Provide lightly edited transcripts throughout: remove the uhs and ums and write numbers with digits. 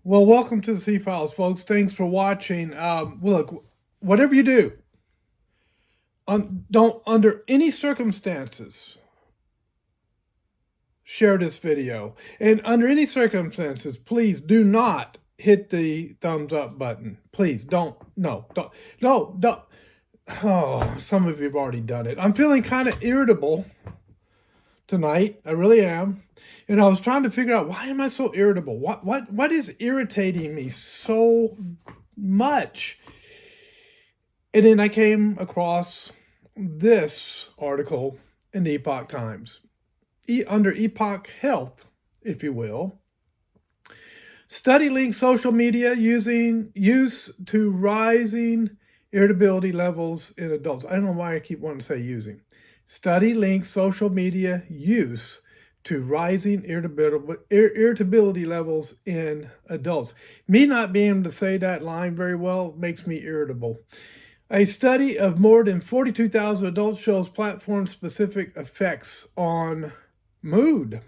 Well, welcome to the C Files, folks. Thanks for watching. Look, whatever you do, don't under any circumstances share this video, and under any circumstances, please do not hit the thumbs up button. Please don't. No, don't. No, don't. Oh, some of you have already done it. I'm feeling kind of irritable tonight. I really am. And I was trying to figure out, why am I so irritable? What is irritating me so much? And then I came across this article in the Epoch Times, under Epoch Health, if you will. Study links social media use to rising irritability levels in adults. I don't know why I keep wanting to say using. Study links social media use to rising irritability levels in adults. Me not being able to say that line very well makes me irritable. A study of more than 42,000 adults shows platform-specific effects on mood.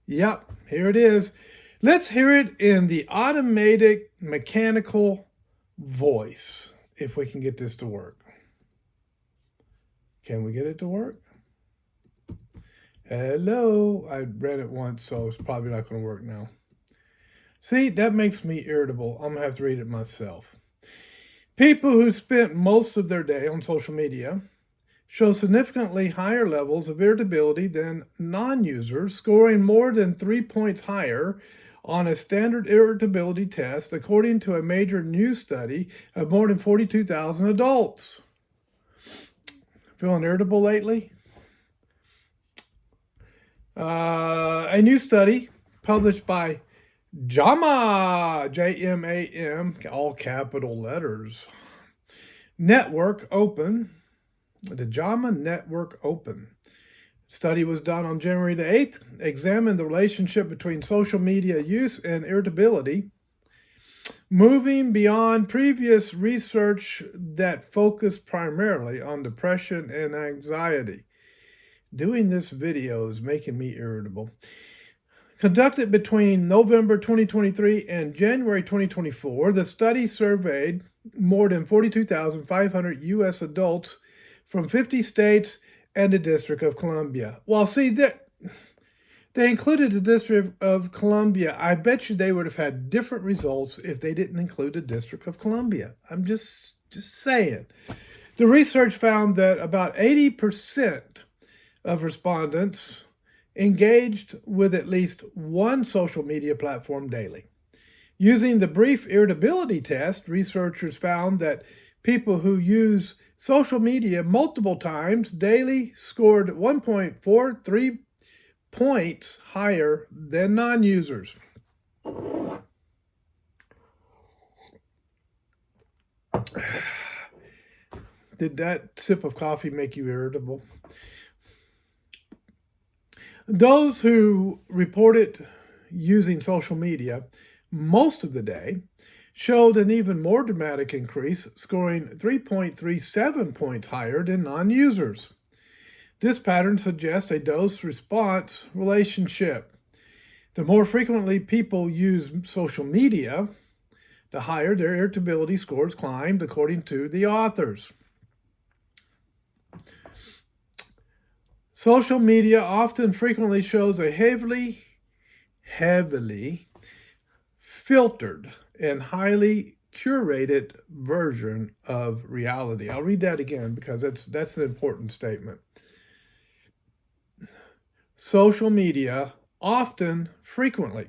Yep, here it is. Let's hear it in the automated mechanical voice, if we can get this to work. Can we get it to work? Hello. I read it once, so it's probably not going to work now. See, that makes me irritable. I'm going to have to read it myself. People who spent most of their day on social media show significantly higher levels of irritability than non-users, scoring more than 3 points higher on a standard irritability test, according to a major new study of more than 42,000 adults. Feeling irritable lately? A new study published by JAMA, J-M-A-M, all capital letters, Network Open, the JAMA Network Open. Study was done on January the 8th, examined the relationship between social media use and irritability, moving beyond previous research that focused primarily on depression and anxiety. Doing this video is making me irritable. Conducted between November 2023 and January 2024, the study surveyed more than 42,500 U.S. adults from 50 states and the District of Columbia. Well, see, they included the District of Columbia. I bet you they would have had different results if they didn't include the District of Columbia. I'm just saying. The research found that about 80% of respondents engaged with at least one social media platform daily. Using the brief irritability test, researchers found that people who use social media multiple times daily scored 1.43 points higher than non-users. Did that sip of coffee make you irritable? Those who reported using social media most of the day showed an even more dramatic increase, scoring 3.37 points higher than non-users. This pattern suggests a dose-response relationship. The more frequently people use social media, the higher their irritability scores climbed, according to the authors. Social media often frequently shows a heavily filtered and highly curated version of reality. I'll read that again because that's an important statement. Social media often, frequently,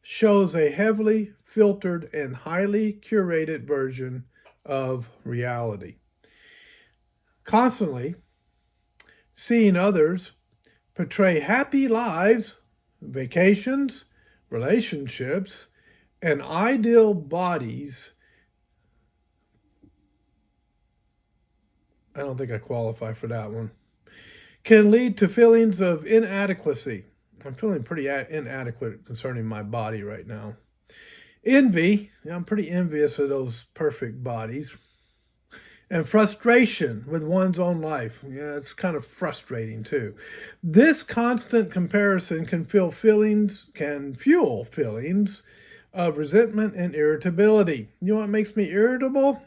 shows a heavily filtered and highly curated version of reality. Constantly seeing others portray happy lives, vacations, relationships, and ideal bodies. I don't think I qualify for that one. Can lead to feelings of inadequacy. I'm feeling pretty inadequate concerning my body right now. Envy. I'm pretty envious of those perfect bodies. and frustration with one's own life. Yeah, it's kind of frustrating too. This constant comparison can fuel feelings of resentment and irritability. You know what makes me irritable?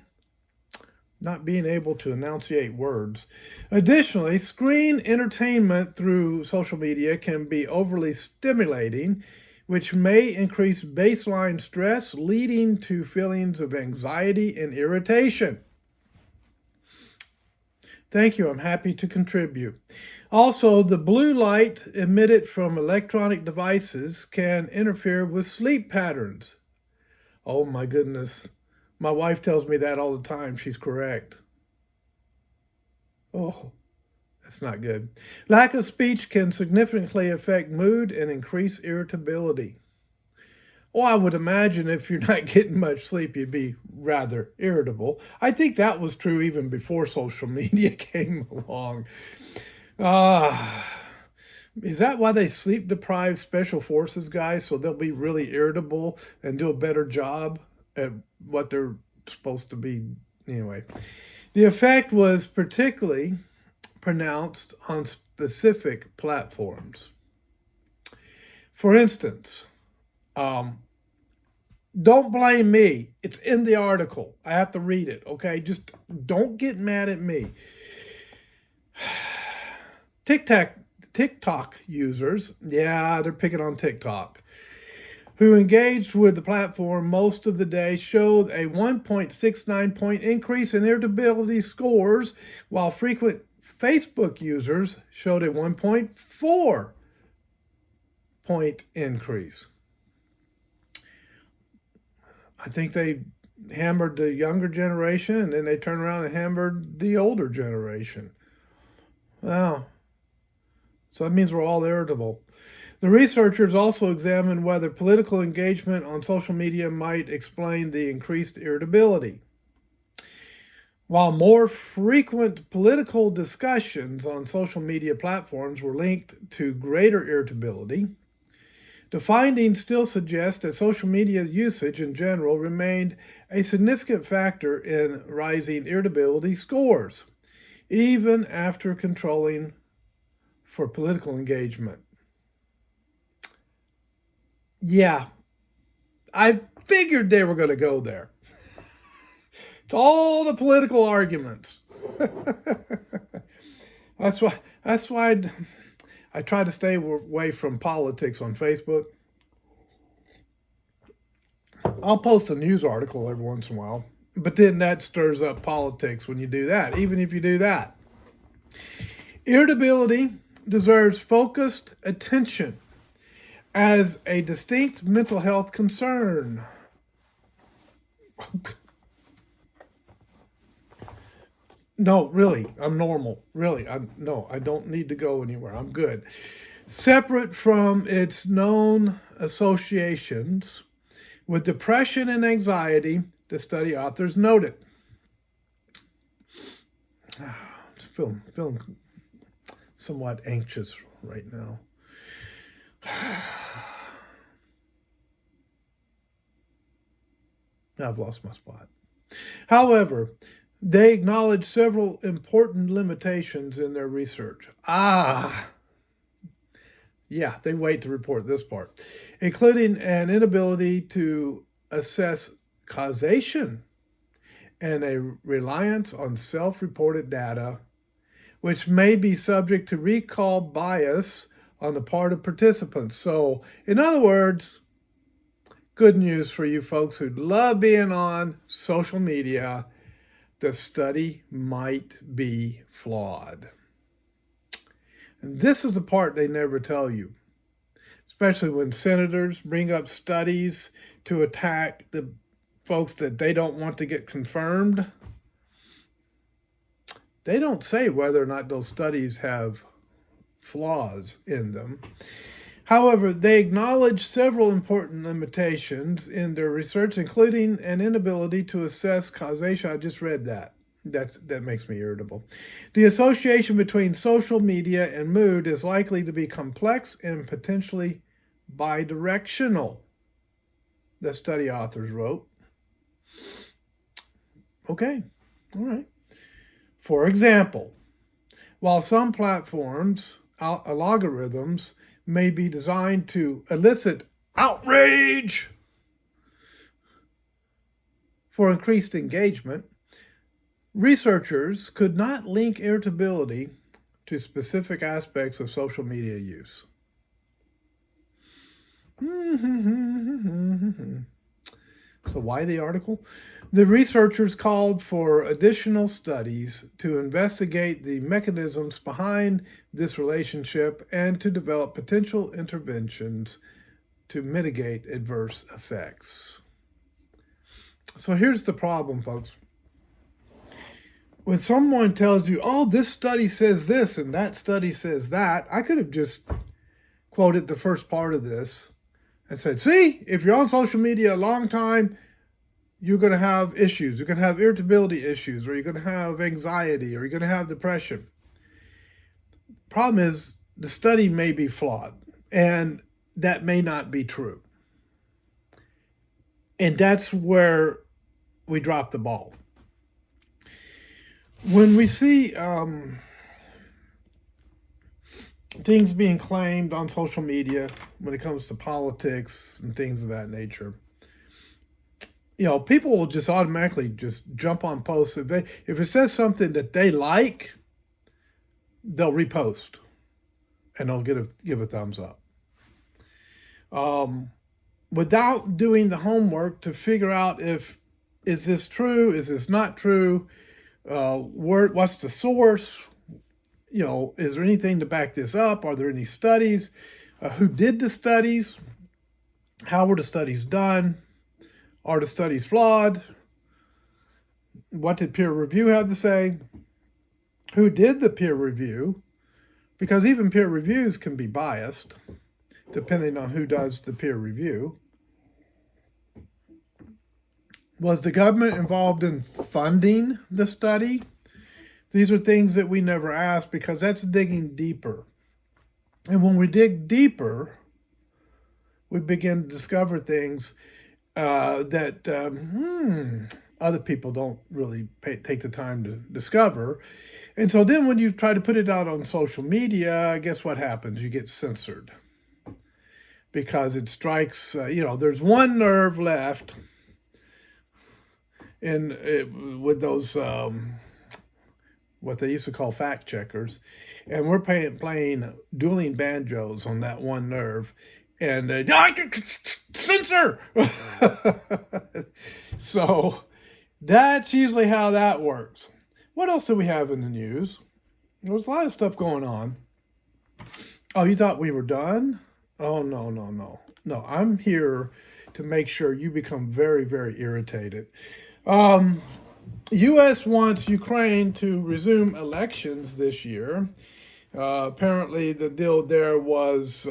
Not being able to enunciate words. Additionally, screen entertainment through social media can be overly stimulating, which may increase baseline stress, leading to feelings of anxiety and irritation. Thank you. I'm happy to contribute. Also, the blue light emitted from electronic devices can interfere with sleep patterns. Oh my goodness. My wife tells me that all the time. She's correct. Oh, that's not good. Lack of speech can significantly affect mood and increase irritability. Well, I would imagine if you're not getting much sleep, you'd be rather irritable. I think that was true even before social media came along. Ah, is that why they sleep deprive special forces guys so they'll be really irritable and do a better job at what they're supposed to be? Anyway, the effect was particularly pronounced on specific platforms. For instance, don't blame me. It's in the article. I have to read it, okay? Just don't get mad at me. TikTok users, yeah, they're picking on TikTok, who engaged with the platform most of the day showed a 1.69 point increase in irritability scores, while frequent Facebook users showed a 1.4 point increase. I think they hammered the younger generation and then they turned around and hammered the older generation. Wow. So that means we're all irritable. The researchers also examined whether political engagement on social media might explain the increased irritability. While more frequent political discussions on social media platforms were linked to greater irritability, the findings still suggest that social media usage in general remained a significant factor in rising irritability scores, even after controlling for political engagement. Yeah, I figured they were going to go there. It's all the political arguments. That's why I try to stay away from politics on Facebook. I'll post a news article every once in a while, but then that stirs up politics when you do that, even if you do that. Irritability deserves focused attention as a distinct mental health concern. No, really, I'm normal. Really, I don't need to go anywhere. I'm good. Separate from its known associations with depression and anxiety, the study authors noted. Feeling somewhat anxious right now. I've lost my spot. However, they acknowledge several important limitations in their research. Yeah, they wait to report this part, including an inability to assess causation and a reliance on self-reported data, which may be subject to recall bias on the part of participants. So, in other words, good news for you folks who love being on social media. The study might be flawed. And this is the part they never tell you, especially when senators bring up studies to attack the folks that they don't want to get confirmed. They don't say whether or not those studies have flaws in them. However, they acknowledge several important limitations in their research, including an inability to assess causation. I just read that. That makes me irritable. The association between social media and mood is likely to be complex and potentially bidirectional, the study authors wrote. Okay, all right. For example, while some platforms' algorithms may be designed to elicit outrage for increased engagement, researchers could not link irritability to specific aspects of social media use. So why the article? The researchers called for additional studies to investigate the mechanisms behind this relationship and to develop potential interventions to mitigate adverse effects. So here's the problem, folks. When someone tells you, oh, this study says this and that study says that, I could have just quoted the first part of this and said, see, if you're on social media a long time, you're going to have issues. You're going to have irritability issues, or you're going to have anxiety, or you're going to have depression. Problem is, the study may be flawed, and that may not be true. And that's where we drop the ball. When we see things being claimed on social media when it comes to politics and things of that nature, people will just automatically just jump on posts. If it says something that they like, they'll repost and they'll give a thumbs up. Without doing the homework to figure out is this true, is this not true, what's the source, is there anything to back this up? Are there any studies? Who did the studies? How were the studies done? Are the studies flawed? What did peer review have to say? Who did the peer review? Because even peer reviews can be biased, depending on who does the peer review. Was the government involved in funding the study? These are things that we never ask because that's digging deeper. And when we dig deeper, we begin to discover things that other people don't really take the time to discover. And so then when you try to put it out on social media, guess what happens? You get censored because it strikes, there's one nerve left with those, what they used to call fact checkers. And we're playing dueling banjos on that one nerve. And censor. So that's usually how that works. What else do we have in the news? There's a lot of stuff going on. Oh, you thought we were done? Oh, no. No, I'm here to make sure you become very, very irritated. U.S. wants Ukraine to resume elections this year. Apparently, the deal there was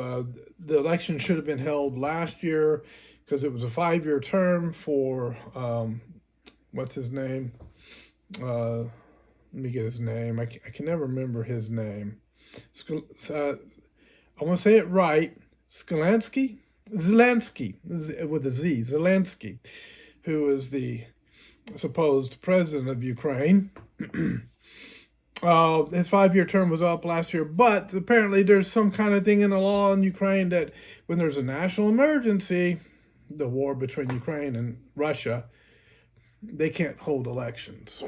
the election should have been held last year because it was a 5-year term for, what's his name? Let me get his name. I can never remember his name. I want to say it right. Zelensky, with a Z, Zelensky, who is the supposed president of Ukraine. His 5-year term was up last year, but apparently there's some kind of thing in the law in Ukraine that when there's a national emergency, the war between Ukraine and Russia, they can't hold elections.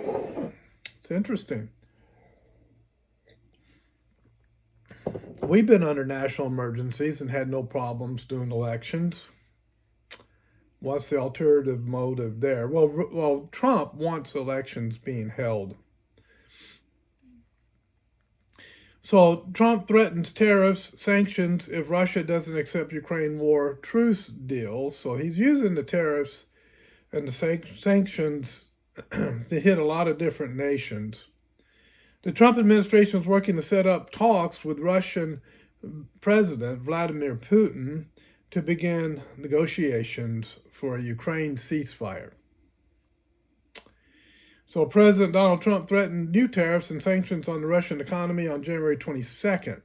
It's interesting. We've been under national emergencies and had no problems doing elections. What's the alternative motive there? Well, Trump wants elections being held. So Trump threatens tariffs, sanctions if Russia doesn't accept Ukraine war truce deal. So he's using the tariffs and the sanctions to hit a lot of different nations. The Trump administration is working to set up talks with Russian President Vladimir Putin to begin negotiations for a Ukraine ceasefire. So President Donald Trump threatened new tariffs and sanctions on the Russian economy on January 22nd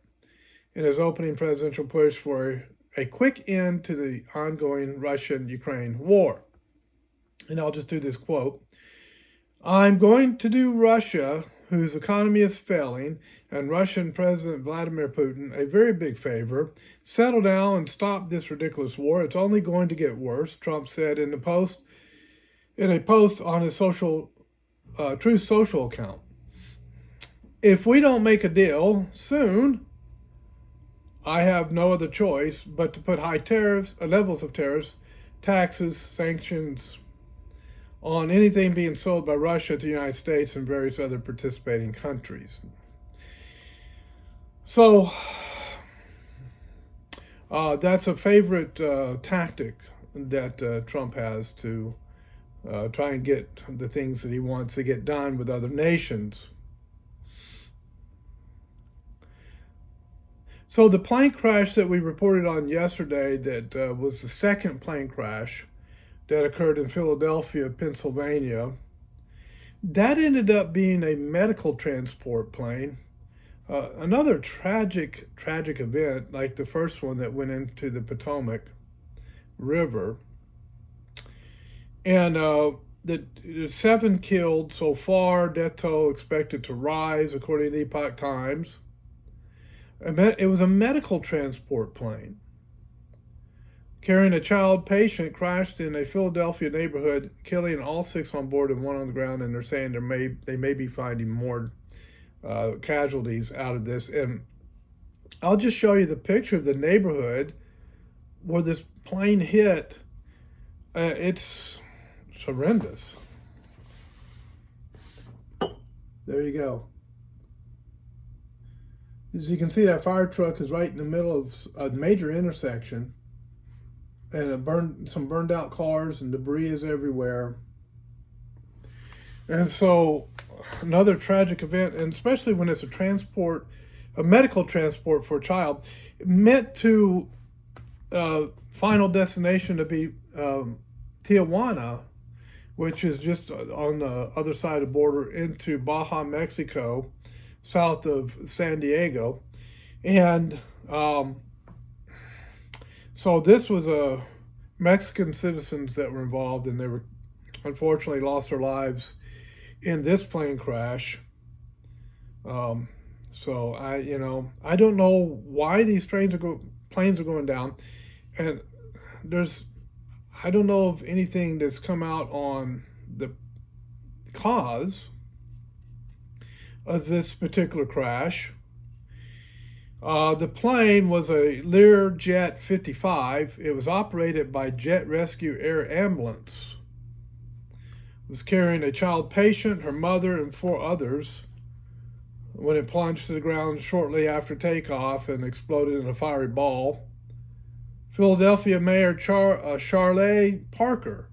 in his opening presidential push for a quick end to the ongoing Russian-Ukraine war. And I'll just do this quote. I'm going to do Russia, whose economy is failing, and Russian President Vladimir Putin a very big favor. Settle down and stop this ridiculous war. It's only going to get worse, Trump said in a post on his Truth Social account. If we don't make a deal soon, I have no other choice but to put high levels of tariffs, taxes, sanctions on anything being sold by Russia to the United States and various other participating countries. So that's a favorite tactic that Trump has to try and get the things that he wants to get done with other nations. So the plane crash that we reported on yesterday, that was the second plane crash that occurred in Philadelphia, Pennsylvania, that ended up being a medical transport plane. Another tragic event, like the first one that went into the Potomac River. And the 7 killed so far, death toll expected to rise, according to Epoch Times. It was a medical transport plane carrying a child patient, crashed in a Philadelphia neighborhood, killing all 6 on board and 1 on the ground. And they're saying they may be finding more casualties out of this. And I'll just show you the picture of the neighborhood where this plane hit. It's horrendous. There you go. As you can see, that fire truck is right in the middle of a major intersection, and some burned out cars, and debris is everywhere. And so another tragic event, and especially when it's a medical transport for a child, meant to final destination to be Tijuana, which is just on the other side of the border into Baja, Mexico, south of San Diego. And so this was Mexican citizens that were involved, and they were unfortunately lost their lives in this plane crash. So I don't know why these planes are going down, and I don't know of anything that's come out on the cause of this particular crash. The plane was a Learjet 55. It was operated by Jet Rescue Air Ambulance. It was carrying a child patient, her mother, and 4 others when it plunged to the ground shortly after takeoff and exploded in a fiery ball. Philadelphia Mayor Charley Parker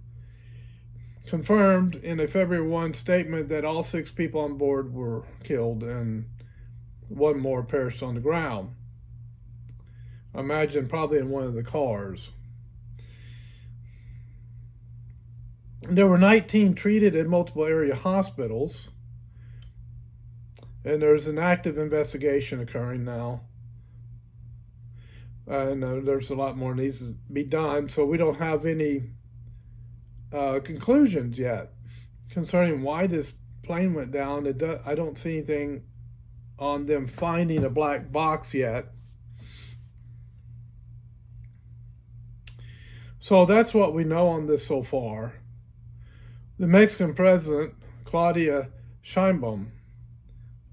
confirmed in a February 1 statement that all 6 people on board were killed and 1 more perished on the ground. I imagine probably in one of the cars. There were 19 treated in multiple area hospitals, and there's an active investigation occurring now. And there's a lot more needs to be done, so we don't have any conclusions yet concerning why this plane went down. I don't see anything on them finding a black box yet. So that's what we know on this so far. The Mexican president, Claudia Sheinbaum,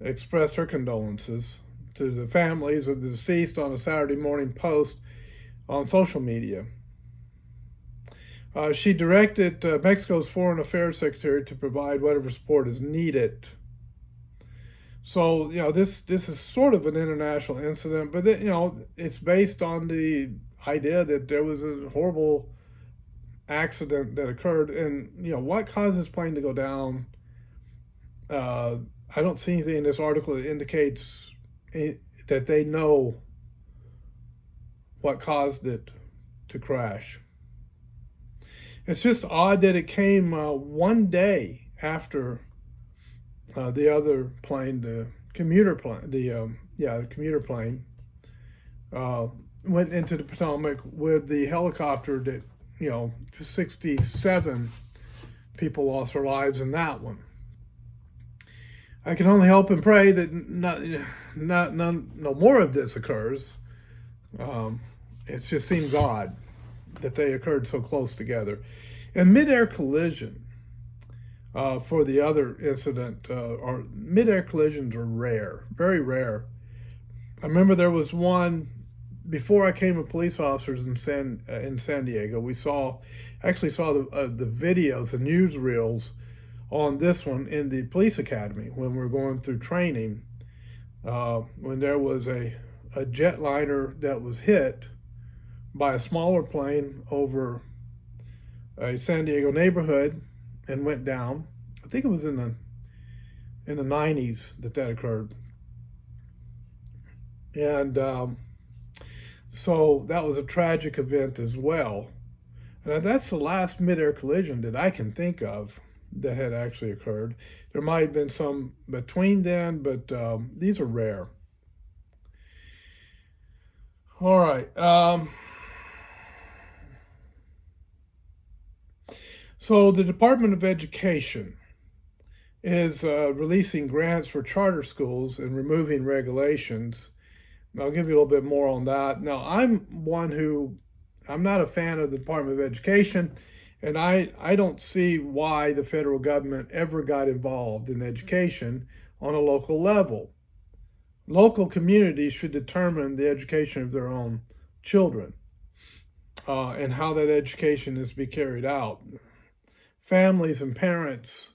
expressed her condolences to the families of the deceased on a Saturday morning post on social media. She directed Mexico's Foreign Affairs Secretary to provide whatever support is needed. So, this is sort of an international incident, but it's based on the idea that there was a horrible accident that occurred. And, what caused this plane to go down? I don't see anything in this article that indicates that they know what caused it to crash. It's just odd that it came 1 day after the other plane, the commuter plane, went into the Potomac with the helicopter that, 67 people lost their lives in that one. I can only hope and pray that no more of this occurs. It just seems odd that they occurred so close together. And mid-air collision for the other incident, or mid-air collisions are rare, very rare. I remember there was one before I came a police officers in San Diego. We actually saw the videos, the newsreels on this one in the police academy when we were going through training. When there was a jetliner that was hit by a smaller plane over a San Diego neighborhood and went down. I think it was in the 90s that occurred. And so that was a tragic event as well. And that's the last mid-air collision that I can think of that had actually occurred. There might have been some between then, but these are rare. All right. So the Department of Education is releasing grants for charter schools and removing regulations. I'll give you a little bit more on that. Now, I'm not a fan of the Department of Education, and I don't see why the federal government ever got involved in education on a local level. Local communities should determine the education of their own children and how that education is to be carried out. Families and parents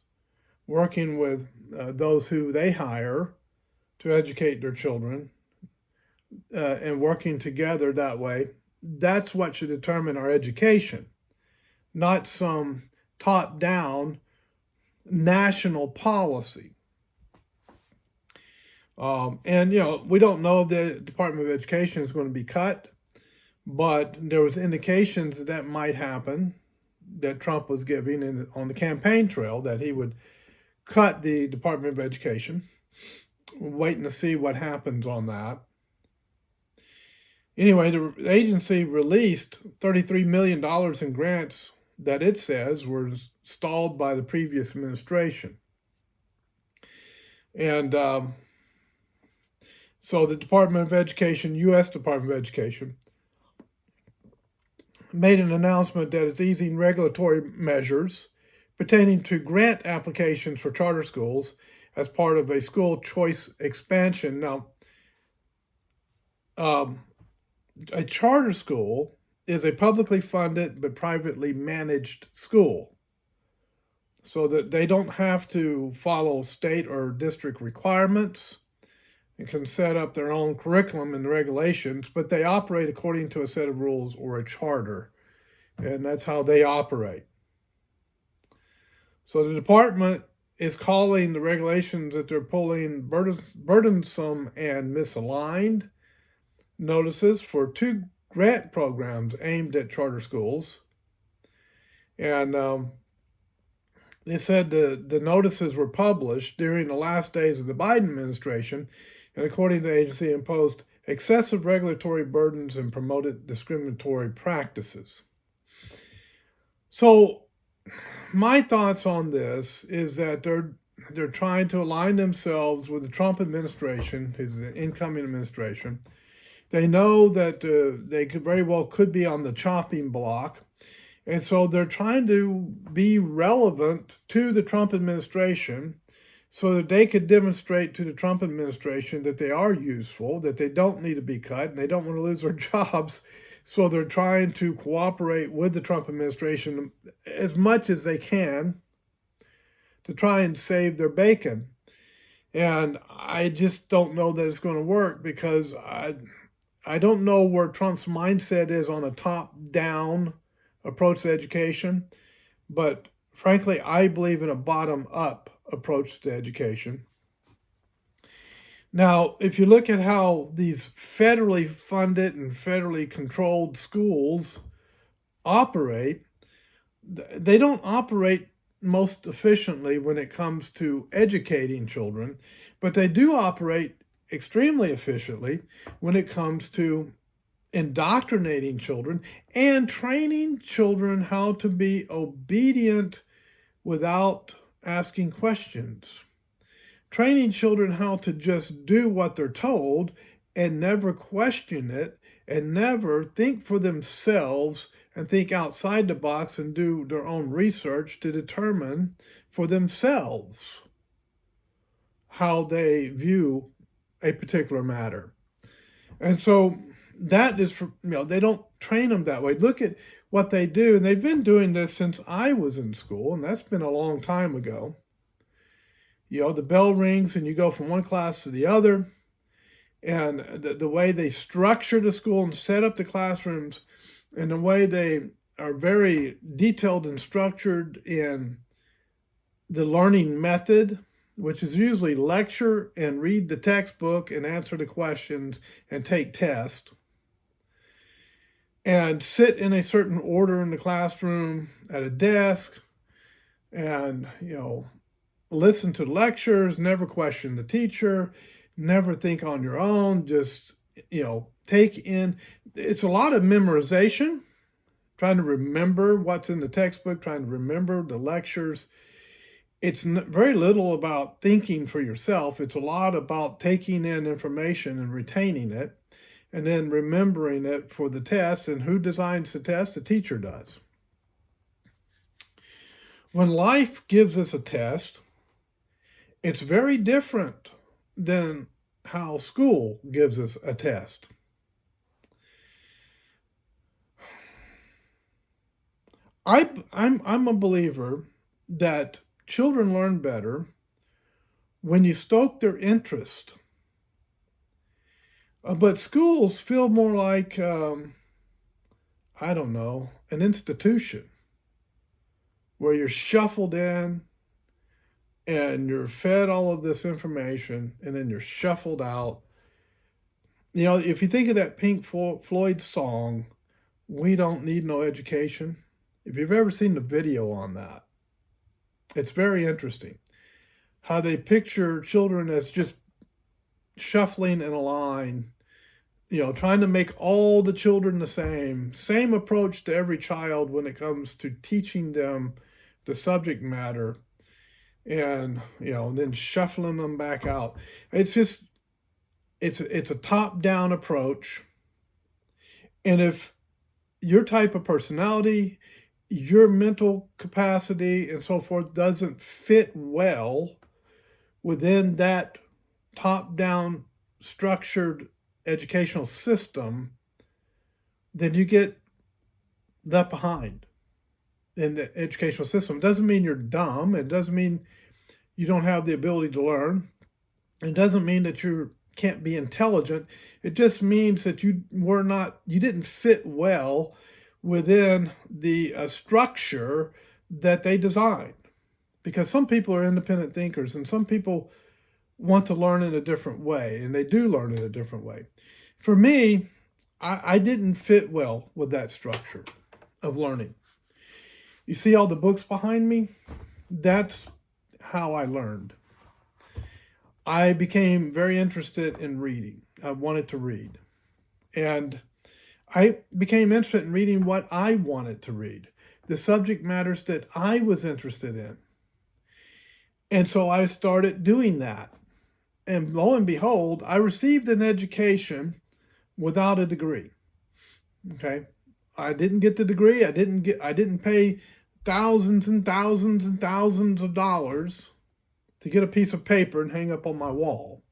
working with those who they hire to educate their children and working together that way, that's what should determine our education, not some top-down national policy. And, we don't know if the Department of Education is going to be cut, but there was indications that might happen, that Trump was giving on the campaign trail, that he would cut the Department of Education. We're waiting to see what happens on that. Anyway, the agency released $33 million in grants that it says were stalled by the previous administration. And so the Department of Education, U.S. Department of Education, made an announcement that it's easing regulatory measures pertaining to grant applications for charter schools as part of a school choice expansion. Now, a charter school is a publicly funded but privately managed school, so that they don't have to follow state or district requirements and can set up their own curriculum and regulations, but they operate according to a set of rules or a charter, and that's how they operate. So the department is calling the regulations that they're pulling burdensome and misaligned notices for 2 grant programs aimed at charter schools. And they said the notices were published during the last days of the Biden administration, and according to the agency, imposed excessive regulatory burdens and promoted discriminatory practices. So my thoughts on this is that they're trying to align themselves with the Trump administration, his incoming administration. They know that they could be on the chopping block. And so they're trying to be relevant to the Trump administration so that they could demonstrate to the Trump administration that they are useful, that they don't need to be cut, and they don't want to lose their jobs. So they're trying to cooperate with the Trump administration as much as they can to try and save their bacon. And I just don't know that it's going to work, because I don't know where Trump's mindset is on a top-down approach to education, but frankly, I believe in a bottom-up approach to education. Now, if you look at how these federally funded and federally controlled schools operate, they don't operate most efficiently when it comes to educating children, but they do operate extremely efficiently when it comes to indoctrinating children and training children how to be obedient without asking questions. training children how to just do what they're told and never question it and never think for themselves and think outside the box and do their own research to determine for themselves how they view a particular matter. And so that is for, they don't train them that way. Look at what they do. And they've been doing this since I was in school, and that's been a long time ago. The bell rings and you go from one class to the other. And the way they structure the school and set up the classrooms, and the way they are very detailed and structured in the learning method, which is usually lecture and read the textbook and answer the questions and take tests, and sit in a certain order in the classroom at a desk, and listen to lectures, never question the teacher, never think on your own, just take in. It's a lot of memorization, trying to remember what's in the textbook, trying to remember the lectures. It's very little about thinking for yourself. It's a lot about taking in information and retaining it, and then remembering it for the test. And who designs the test? The teacher does. When life gives us a test, it's very different than how school gives us a test. I'm a believer that children learn better when you stoke their interest. But schools feel more like, I don't know, an institution where you're shuffled in and you're fed all of this information and then you're shuffled out. If you think of that Pink Floyd song, "We Don't Need No Education," if you've ever seen the video on that, it's very interesting how they picture children as just shuffling in a line, trying to make all the children the same approach to every child when it comes to teaching them the subject matter, and then shuffling them back out. It's just it's a top-down approach. And if your type of personality, your mental capacity, and so forth doesn't fit well within that top-down structured educational system, then you get left behind in the educational system. It doesn't mean you're dumb. It doesn't mean you don't have the ability to learn. It doesn't mean that you can't be intelligent. It just means that you didn't fit well within the structure that they designed. Because some people are independent thinkers and some people want to learn in a different way, and they do learn in a different way. For me, I didn't fit well with that structure of learning. You see all the books behind me? That's how I learned. I became very interested in reading. I wanted to read. And I became interested in reading what I wanted to read, the subject matters that I was interested in. And so I started doing that. And lo and behold, I received an education without a degree. Okay? I didn't get the degree. I didn't pay thousands and thousands and thousands of dollars to get a piece of paper and hang up on my wall.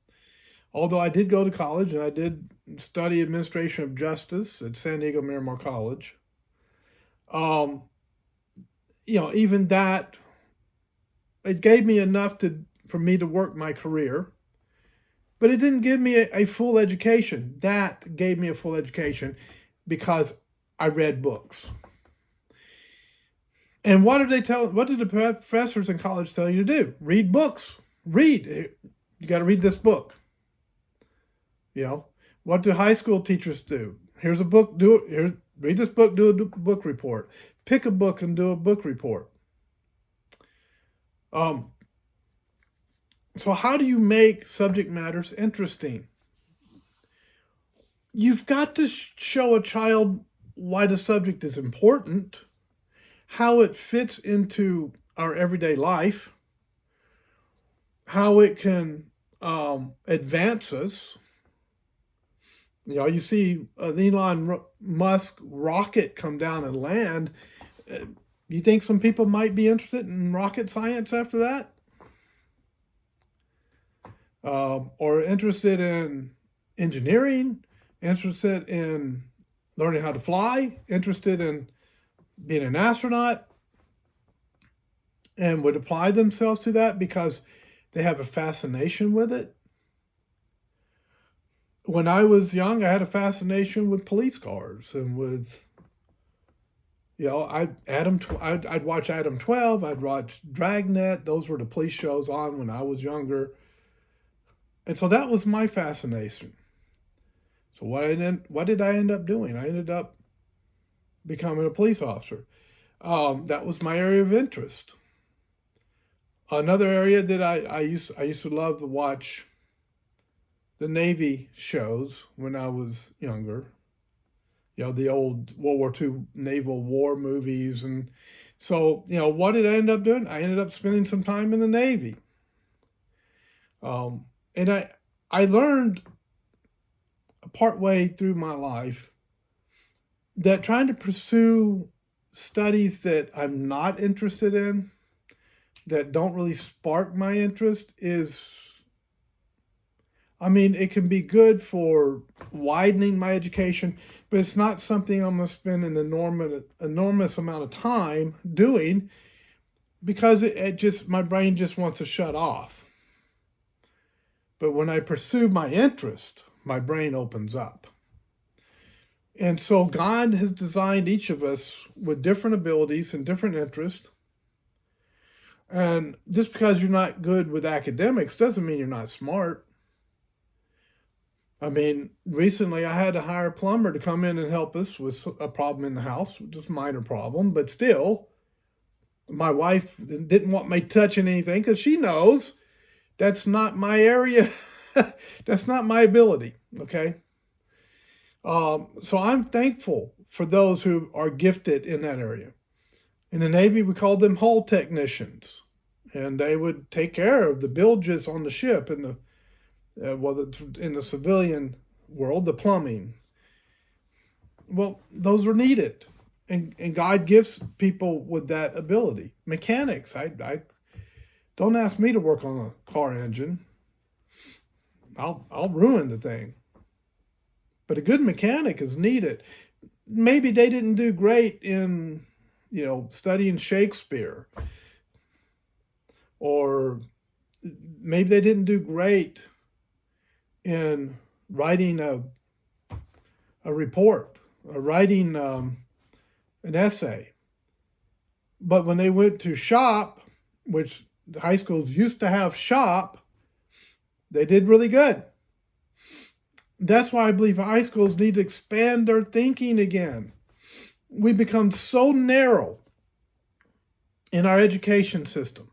Although I did go to college and I did study administration of justice at San Diego Miramar College. Even that, it gave me enough for me to work my career, but it didn't give me a full education. That gave me a full education because I read books. And what did the professors in college tell you to do? Read books. Read. You got to read this book. What do high school teachers do? Here's a book. Read this book. Do a book report. Pick a book and do a book report. So how do you make subject matters interesting? You've got to show a child why the subject is important, how it fits into our everyday life, how it can advance us. You see the Elon Musk rocket come down and land. You think some people might be interested in rocket science after that? Or interested in engineering, interested in learning how to fly, interested in being an astronaut, and would apply themselves to that because they have a fascination with it. When I was young, I had a fascination with police cars and with, I'd watch Adam 12, I'd watch Dragnet. Those were the police shows on when I was younger. And so that was my fascination. So what did I end up doing? I ended up becoming a police officer. That was my area of interest. Another area that I used to love to watch the Navy shows when I was younger. The old World War II naval war movies. And so, what did I end up doing? I ended up spending some time in the Navy. And I learned partway through my life that trying to pursue studies that I'm not interested in, that don't really spark my interest, it can be good for widening my education, but it's not something I'm going to spend an enormous amount of time doing because my brain just wants to shut off. But when I pursue my interest, my brain opens up. And so God has designed each of us with different abilities and different interests. And just because you're not good with academics doesn't mean you're not smart. Recently I had to hire a plumber to come in and help us with a problem in the house, just a minor problem, but still, my wife didn't want me touching anything because she knows that's not my area. That's not my ability, okay? So I'm thankful for those who are gifted in that area. In the Navy, we called them hull technicians, and they would take care of the bilges on the ship and in the civilian world, the plumbing. Well, those were needed, and God gives people with that ability. Mechanics, I don't ask me to work on a car engine. I'll ruin the thing. But a good mechanic is needed. Maybe they didn't do great in, studying Shakespeare, or maybe they didn't do great in writing a report, or writing an essay. But when they went to shop, which high schools used to have shop, they did really good. That's why I believe high schools need to expand their thinking again. We become so narrow in our education system.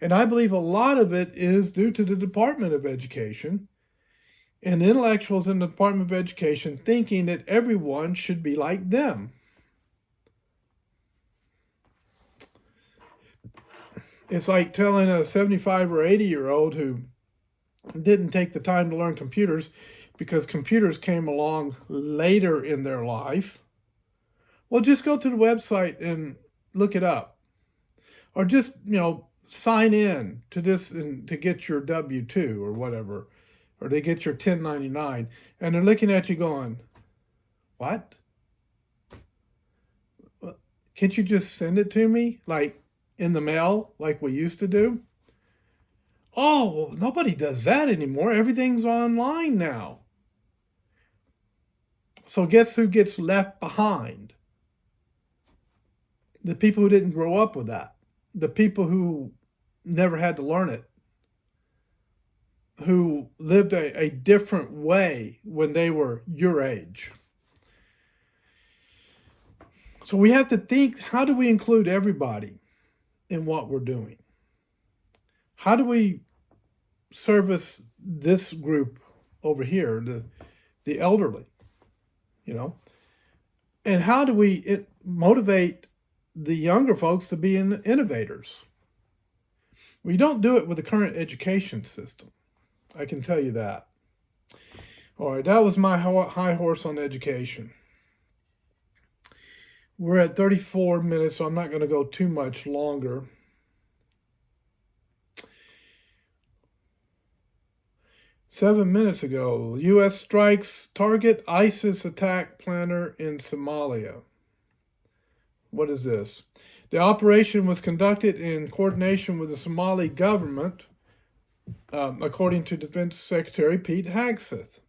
And I believe a lot of it is due to the Department of Education and intellectuals in the Department of Education thinking that everyone should be like them. It's like telling a 75 or 80-year-old who didn't take the time to learn computers because computers came along later in their life. Well, just go to the website and look it up. Or just, sign in to this and to get your W-2 or whatever. Or they get your 1099. And they're looking at you going, what? Can't you just send it to me? Like in the mail, like we used to do? Oh, well, nobody does that anymore. Everything's online now. So guess who gets left behind? The people who didn't grow up with that. The people who never had to learn it. Who lived a different way when they were your age. So we have to think, how do we include everybody in what we're doing? How do we service this group over here, the elderly, And how do we motivate the younger folks to be innovators? We don't do it with the current education system. I can tell you that. All right, that was my high horse on education. We're at 34 minutes, so I'm not going to go too much longer. Seven minutes ago, U.S. strikes target ISIS attack planner in Somalia. What is this? The operation was conducted in coordination with the Somali government, according to Defense Secretary Pete Hegseth.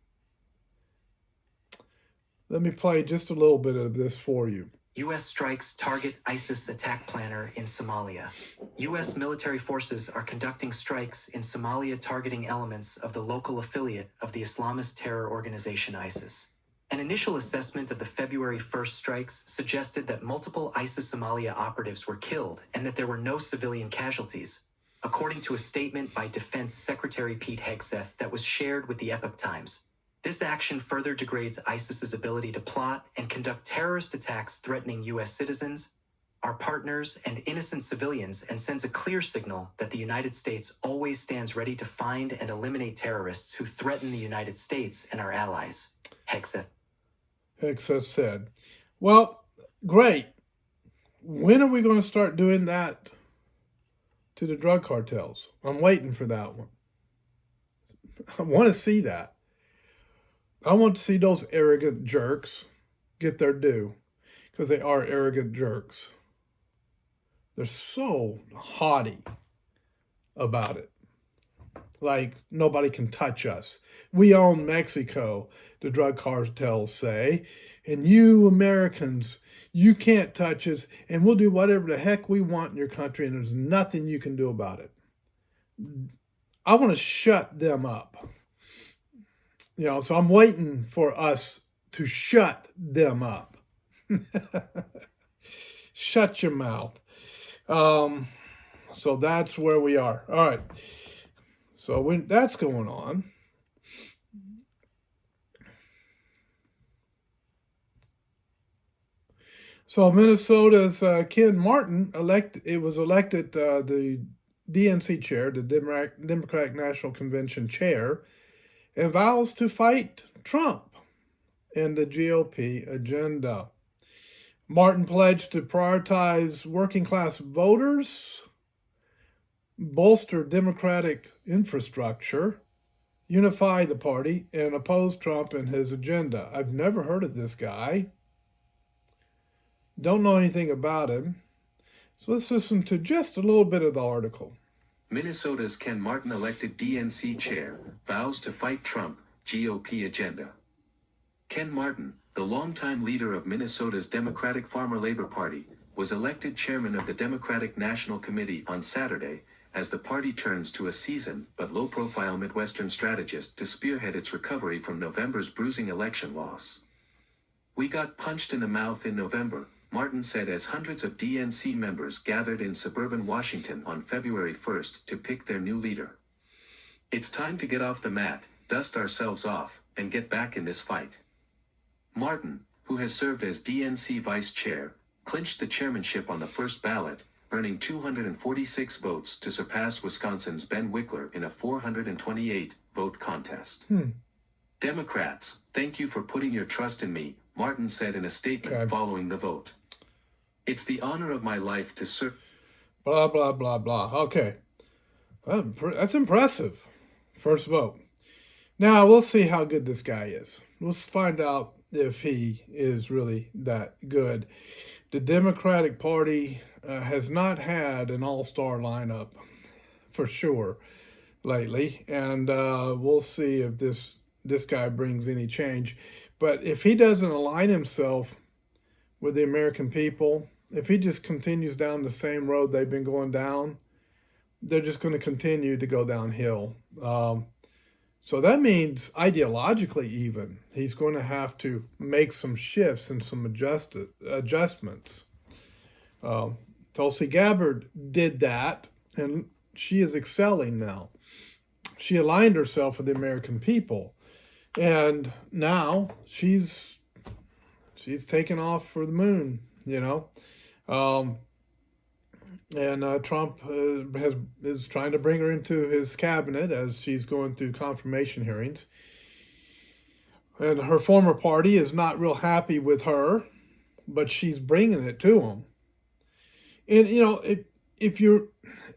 Let me play just a little bit of this for you. U.S. strikes target ISIS attack planner in Somalia. U.S. military forces are conducting strikes in Somalia targeting elements of the local affiliate of the Islamist terror organization ISIS. An initial assessment of the February 1st strikes suggested that multiple ISIS Somalia operatives were killed and that there were no civilian casualties, according to a statement by Defense Secretary Pete Hegseth that was shared with the Epoch Times. This action further degrades ISIS's ability to plot and conduct terrorist attacks threatening U.S. citizens, our partners, and innocent civilians, and sends a clear signal that the United States always stands ready to find and eliminate terrorists who threaten the United States and our allies, Hegseth said. Well, great. When are we going to start doing that to the drug cartels? I'm waiting for that one. I want to see that. I want to see those arrogant jerks get their due, because they are arrogant jerks. They're so haughty about it. Like, nobody can touch us. We own Mexico, the drug cartels say, and you Americans, you can't touch us, and we'll do whatever the heck we want in your country, and there's nothing you can do about it. I want to shut them up. So I'm waiting for us to shut them up. Shut your mouth. So that's where we are. All right. So when that's going on, so Minnesota's Ken Martin was elected the DNC chair, the Democratic National Convention chair, and vows to fight Trump and the GOP agenda. Martin pledged to prioritize working class voters, bolster Democratic infrastructure, unify the party, and oppose Trump and his agenda. I've never heard of this guy. Don't know anything about him. So let's listen to just a little bit of the article. Minnesota's Ken Martin elected DNC chair, vows to fight Trump, GOP agenda. Ken Martin, the longtime leader of Minnesota's Democratic Farmer-Labor Party, was elected chairman of the Democratic National Committee on Saturday, as the party turns to a seasoned but low-profile Midwestern strategist to spearhead its recovery from November's bruising election loss. "We got punched in the mouth in November," Martin said as hundreds of DNC members gathered in suburban Washington on February 1st to pick their new leader. "It's time to get off the mat, dust ourselves off, and get back in this fight." Martin, who has served as DNC vice chair, clinched the chairmanship on the first ballot, earning 246 votes to surpass Wisconsin's Ben Wickler in a 428-vote contest. "Democrats, thank you for putting your trust in me," Martin said in a statement following the vote. "It's the honor of my life to serve." Blah, blah, blah, blah. Okay. That's impressive. First vote. Now, we'll see how good this guy is. We'll find out if he is really that good. The Democratic Party has not had an all-star lineup, for sure, lately. And we'll see if this guy brings any change. But if he doesn't align himself with the American people, if he just continues down the same road they've been going down, they're just going to continue to go downhill. So that means ideologically even, he's going to have to make some shifts and some adjustments. Tulsi Gabbard did that, and she is excelling now. She aligned herself with the American people, and now she's taken off for the moon, And Trump is trying to bring her into his cabinet as she's going through confirmation hearings. And her former party is not real happy with her, but she's bringing it to them. And if you're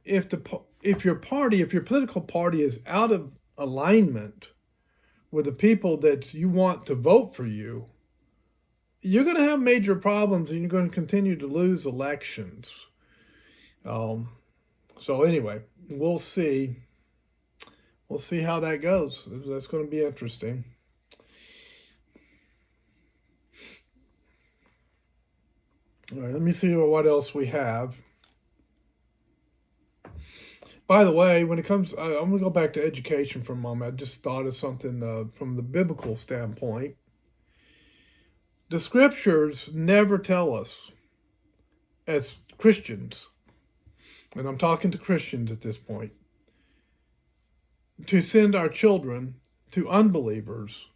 if your party, if your political party is out of alignment with the people that you want to vote for you, you're going to have major problems, and you're going to continue to lose elections. So anyway, we'll see. We'll see how that goes. That's going to be interesting. All right, let me see what else we have. By the way, when it comes, I'm going to go back to education for a moment. I just thought of something from the biblical standpoint. The scriptures never tell us as Christians, and I'm talking to Christians at this point, to send our children to unbelievers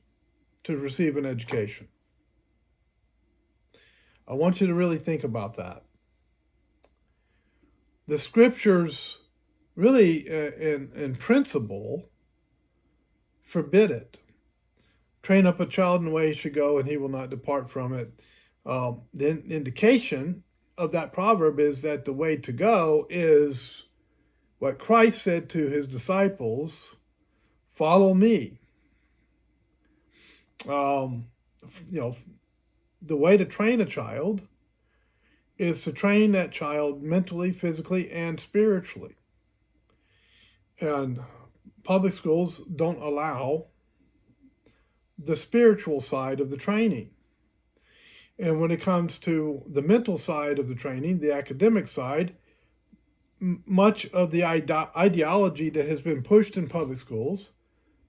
to receive an education. I want you to really think about that. The scriptures really, in principle, forbid it. Train up a child in the way he should go, and he will not depart from it. The indication of that proverb is that the way to go is what Christ said to his disciples: follow me. The way to train a child is to train that child mentally, physically, and spiritually. And public schools don't allow the spiritual side of the training. And when it comes to the mental side of the training, the academic side, much of the ideology that has been pushed in public schools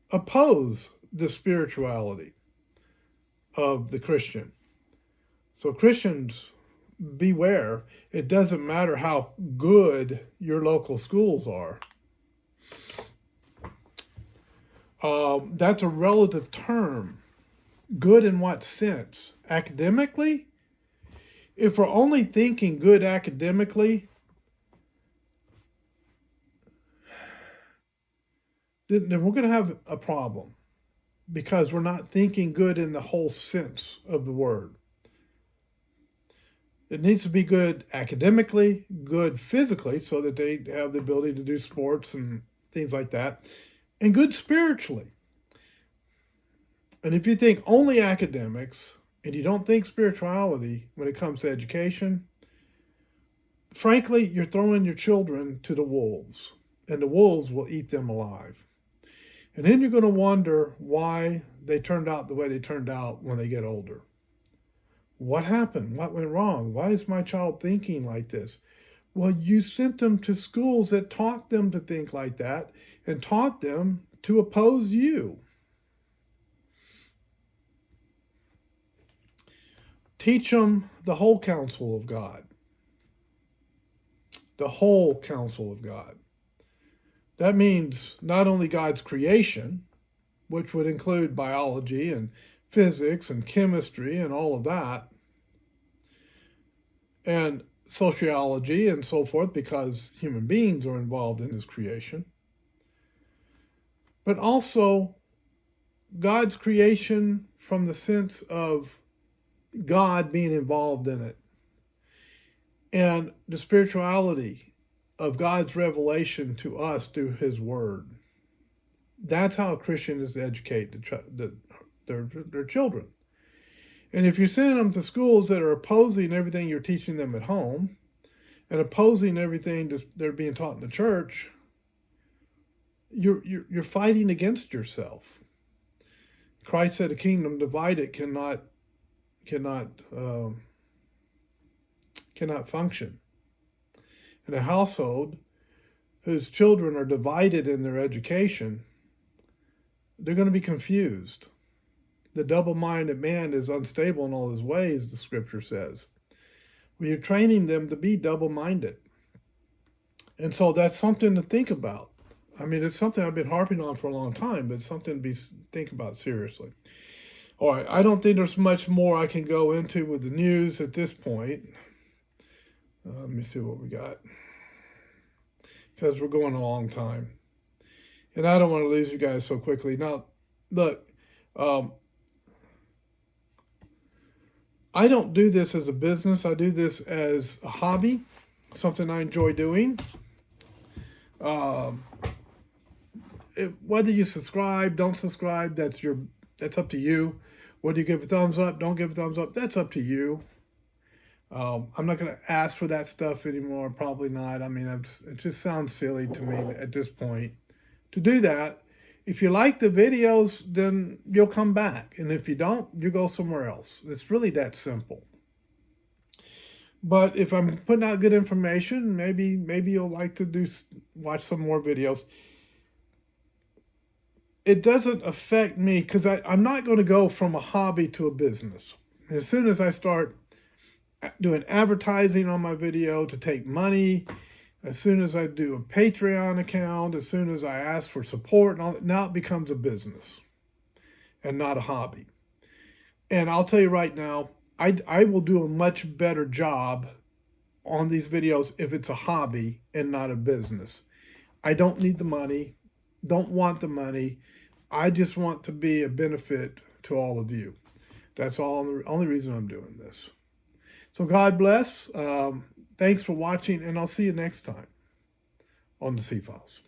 oppose the spirituality of the Christian. So Christians, beware. It doesn't matter how good your local schools are. That's a relative term. Good in what sense? Academically? If we're only thinking good academically, then we're going to have a problem, because we're not thinking good in the whole sense of the word. It needs to be good academically, good physically, so that they have the ability to do sports and things like that, and good spiritually. And if you think only academics and you don't think spirituality when it comes to education, frankly, you're throwing your children to the wolves, and the wolves will eat them alive. And then you're going to wonder why they turned out the way they turned out when they get older. What happened? What went wrong? Why is my child thinking like this? Well, you sent them to schools that taught them to think like that and taught them to oppose you. Teach them the whole counsel of God. The whole counsel of God. That means not only God's creation, which would include biology and physics and chemistry and all of that, and sociology and so forth, because human beings are involved in his creation, but also God's creation from the sense of God being involved in it, and the spirituality of God's revelation to us through his word. That's how a Christian is to educate their children. And if you're sending them to schools that are opposing everything you're teaching them at home and opposing everything they're being taught in the church, you're fighting against yourself. Christ said a kingdom divided cannot function. In a household whose children are divided in their education, they're going to be confused. The double-minded man is unstable in all his ways, the scripture says. Well, you're training them to be double-minded. And so that's something to think about. I mean, it's something I've been harping on for a long time, but it's something to think about seriously. All right, I don't think there's much more I can go into with the news at this point. Let me see what we got. Because we're going a long time. And I don't want to lose you guys so quickly. Now, look, I don't do this as a business. I do this as a hobby, something I enjoy doing. Whether you subscribe, don't subscribe, that's up to you. Whether you give a thumbs up, don't give a thumbs up, that's up to you. I'm not going to ask for that stuff anymore. Probably not. I mean, it just sounds silly to me at this point to do that. If you like the videos, then you'll come back. And if you don't, you go somewhere else. It's really that simple. But if I'm putting out good information, maybe you'll like to watch some more videos. It doesn't affect me because I'm not going to go from a hobby to a business. As soon as I start doing advertising on my video to take money, as soon as I do a Patreon account, as soon as I ask for support, and all, now it becomes a business and not a hobby. And I'll tell you right now, I will do a much better job on these videos if it's a hobby and not a business. I don't need the money, don't want the money. I just want to be a benefit to all of you. That's all. The only reason I'm doing this. So God bless. Thanks for watching, and I'll see you next time on the C-Files.